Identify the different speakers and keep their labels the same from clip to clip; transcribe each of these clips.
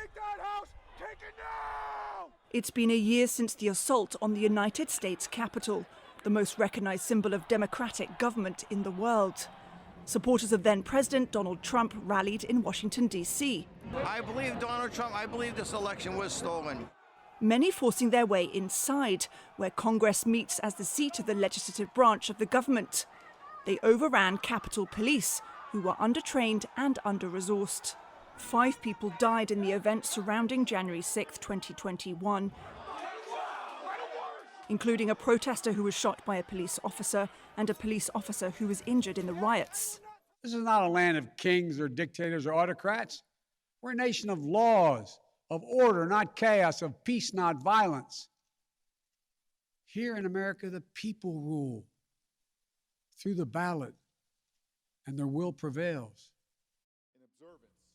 Speaker 1: Take that house! Take it now!
Speaker 2: It's been a year since the assault on the United States Capitol, the most recognized symbol of democratic government in the world. Supporters of then-President Donald Trump rallied in Washington, D.C.
Speaker 3: I believe Donald Trump, I believe this election was stolen.
Speaker 2: Many forcing their way inside, where Congress meets as the seat of the legislative branch of the government. They overran Capitol Police, who were undertrained and under-resourced. 5 people died in the events surrounding January 6, 2021, including a protester who was shot by a police officer and a police officer who was injured in the riots.
Speaker 4: This is not a land of kings or dictators or autocrats. We're a nation of laws, of order, not chaos, of peace, not violence. Here in America, the people rule through the ballot, and their will prevails.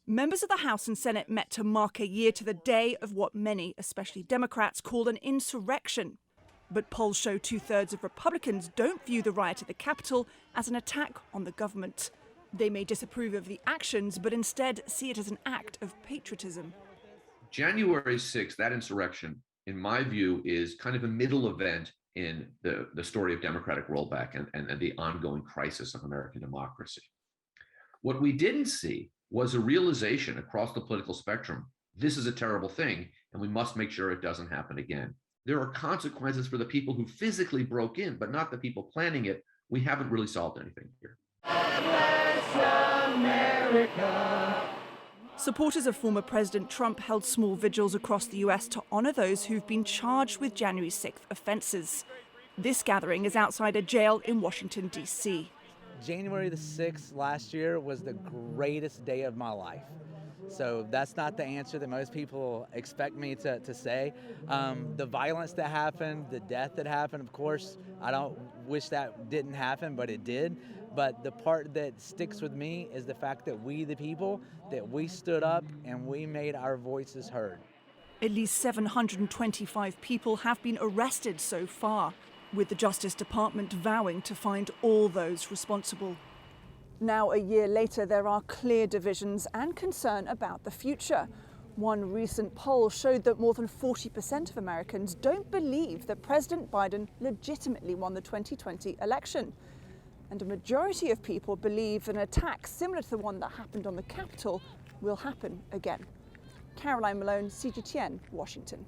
Speaker 2: Members of the House and Senate met to mark a year to the day of what many, especially Democrats, called an insurrection. But polls show 2/3 of Republicans don't view the riot at the Capitol as an attack on the government. They may disapprove of the actions, but instead see it as an act of patriotism.
Speaker 5: January 6th, that insurrection, in my view, is kind of a middle event in the story of democratic rollback and the ongoing crisis of American democracy. What we didn't see was a realization across the political spectrum, this is a terrible thing, and we must make sure it doesn't happen again. There are consequences for the people who physically broke in, but not the people planning it. We haven't really solved anything here.
Speaker 2: Bless America. Supporters of former President Trump held small vigils across the US to honor those who've been charged with January 6th offenses. This gathering is outside a jail in Washington, D.C.
Speaker 6: January the 6th last year was the greatest day of my life. So that's not the answer that most people expect me to say. The violence that happened, the death that happened, of course, I don't wish that didn't happen, but it did. But the part that sticks with me is the fact that we, the people, that we stood up and we made our voices heard.
Speaker 2: At least 725 people have been arrested so far, with the Justice Department vowing to find all those responsible. Now, a year later, there are clear divisions and concern about the future. One recent poll showed that more than 40% of Americans don't believe that President Biden legitimately won the 2020 election. And a majority of people believe an attack similar to the one that happened on the Capitol will happen again. Caroline Malone, CGTN, Washington.